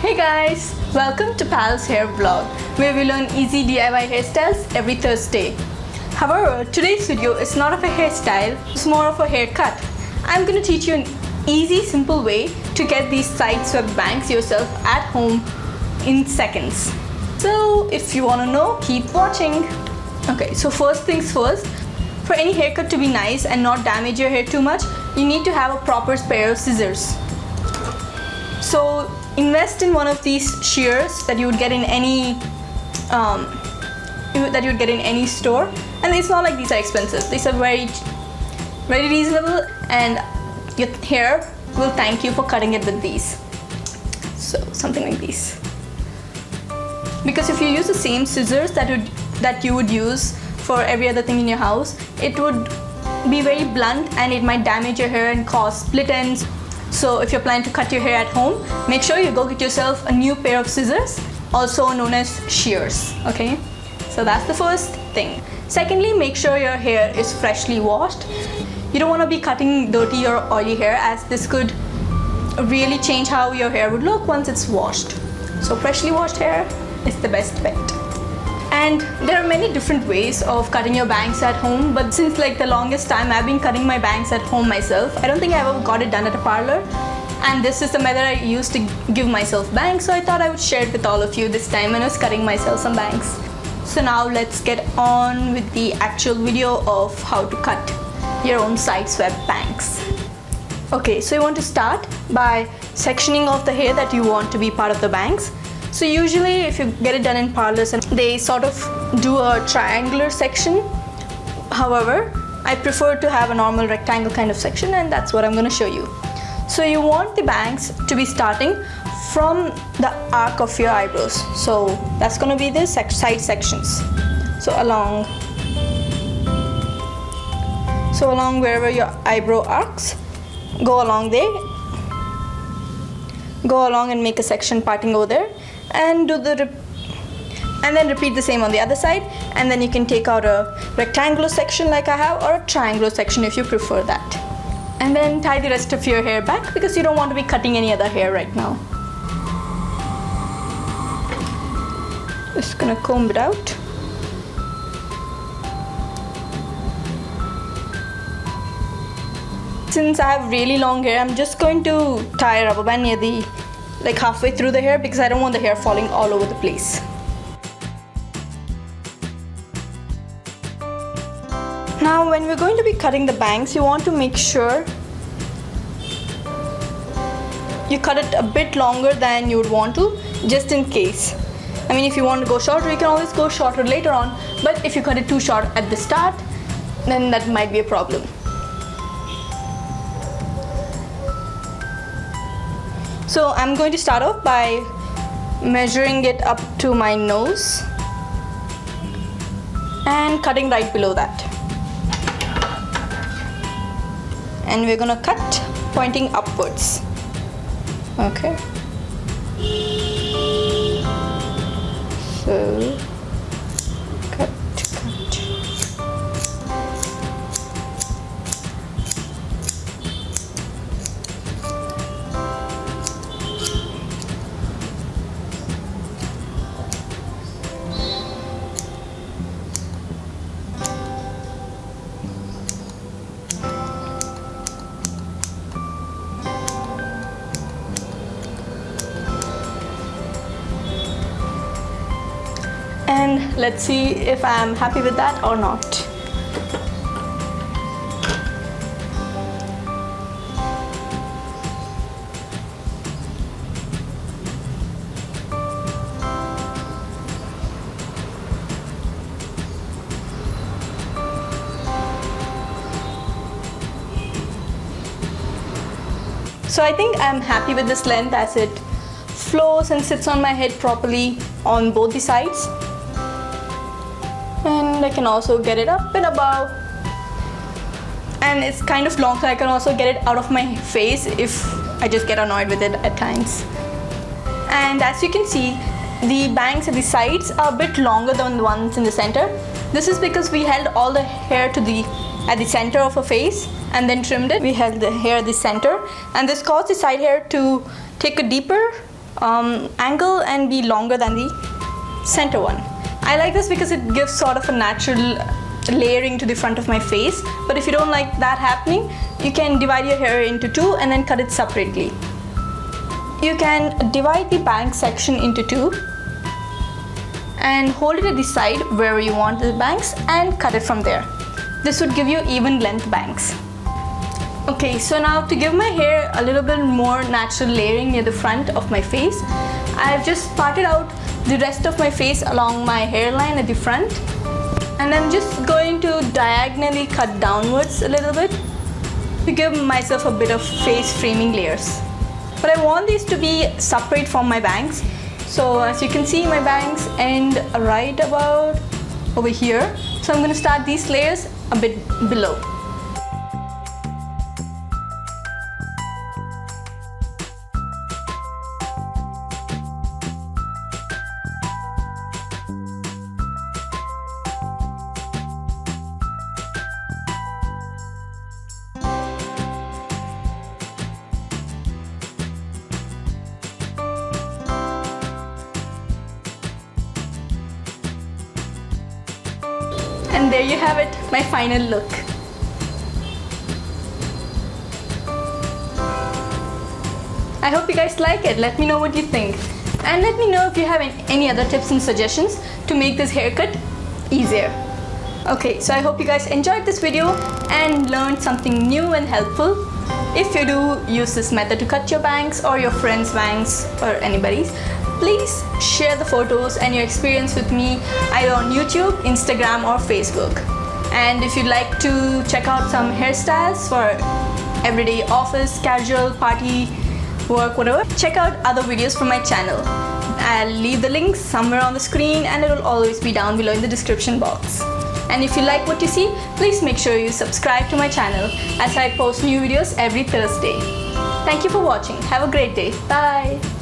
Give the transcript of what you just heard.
Hey guys, welcome to Pal's Hair Vlog, where we learn easy DIY hairstyles every Thursday. However, today's video is not of a hairstyle, it's more of a haircut. I'm going to teach you an easy, simple way to get these side swept bangs yourself at home in seconds. So if you want to know, keep watching. Okay, so first things first, for any haircut to be nice and not damage your hair too much, you need to have a proper pair of scissors. So invest in one of these shears that you would get in any store, and it's not like these are expensive. These are very reasonable, and your hair will thank you for cutting it with these. So something like these. Because if you use the same scissors that you would use for every other thing in your house, it would be very blunt and it might damage your hair and cause split ends. So if you're planning to cut your hair at home, make sure you go get yourself a new pair of scissors, also known as shears, okay? So that's the first thing. Secondly, make sure your hair is freshly washed. You don't want to be cutting dirty or oily hair, as this could really change how your hair would look once it's washed. So freshly washed hair is the best bet. And there are many different ways of cutting your bangs at home, but since like the longest time I've been cutting my bangs at home myself, I don't think I ever got it done at a parlor, and this is the method I used to give myself bangs, so I thought I would share it with all of you this time when I was cutting myself some bangs. So now let's get on with the actual video of how to cut your own side swept bangs. Okay, so you want to start by sectioning off the hair that you want to be part of the bangs. So usually if you get it done in parlors, and they sort of do a triangular section. However, I prefer to have a normal rectangle kind of section, and that's what I'm going to show you. So you want the bangs to be starting from the arc of your eyebrows. So that's going to be the side sections. So along wherever your eyebrow arcs, go along there. Go along and make a section parting over there, and and then repeat the same on the other side, and then you can take out a rectangular section like I have, or a triangular section if you prefer that. And then tie the rest of your hair back, because you don't want to be cutting any other hair right now. Just gonna comb it out. Since I have really long hair, I'm just going to tie a rubber band near the halfway through the hair, because I don't want the hair falling all over the place. Now when we're going to be cutting the bangs, you want to make sure you cut it a bit longer than you would want to, just in case. I mean, if you want to go shorter, you can always go shorter later on, but if you cut it too short at the start, then that might be a problem. So I'm going to start off by measuring it up to my nose and cutting right below that. And we're gonna cut pointing upwards. Okay. So cut. And let's see if I'm happy with that or not. So I think I'm happy with this length, as it flows and sits on my head properly on both the sides. And I can also get it up and above, and it's kind of long, so I can also get it out of my face if I just get annoyed with it at times. And as you can see, the bangs at the sides are a bit longer than the ones in the center. This is because we held all the hair at the center of a face and then trimmed it. We held the hair at the center, and this caused the side hair to take a deeper angle and be longer than the center one. I like this because it gives sort of a natural layering to the front of my face, but if you don't like that happening, you can divide your hair into two and then cut it separately. You can divide the bangs section into two and hold it at the side where you want the bangs and cut it from there. This would give you even length bangs. Okay, so now to give my hair a little bit more natural layering near the front of my face, I've just parted out the rest of my face along my hairline at the front, and I'm just going to diagonally cut downwards a little bit to give myself a bit of face framing layers. But I want these to be separate from my bangs. So as you can see, my bangs end right about over here. So I'm going to start these layers a bit below. And there you have it, my final look. I hope you guys like it. Let me know what you think. And let me know if you have any other tips and suggestions to make this haircut easier. Okay, so I hope you guys enjoyed this video and learned something new and helpful. If you do use this method to cut your bangs or your friend's bangs or anybody's, please share the photos and your experience with me either on YouTube, Instagram or Facebook. And if you'd like to check out some hairstyles for everyday office, casual, party, work, whatever, check out other videos from my channel. I'll leave the links somewhere on the screen and it will always be down below in the description box. And if you like what you see, please make sure you subscribe to my channel as I post new videos every Thursday. Thank you for watching. Have a great day. Bye.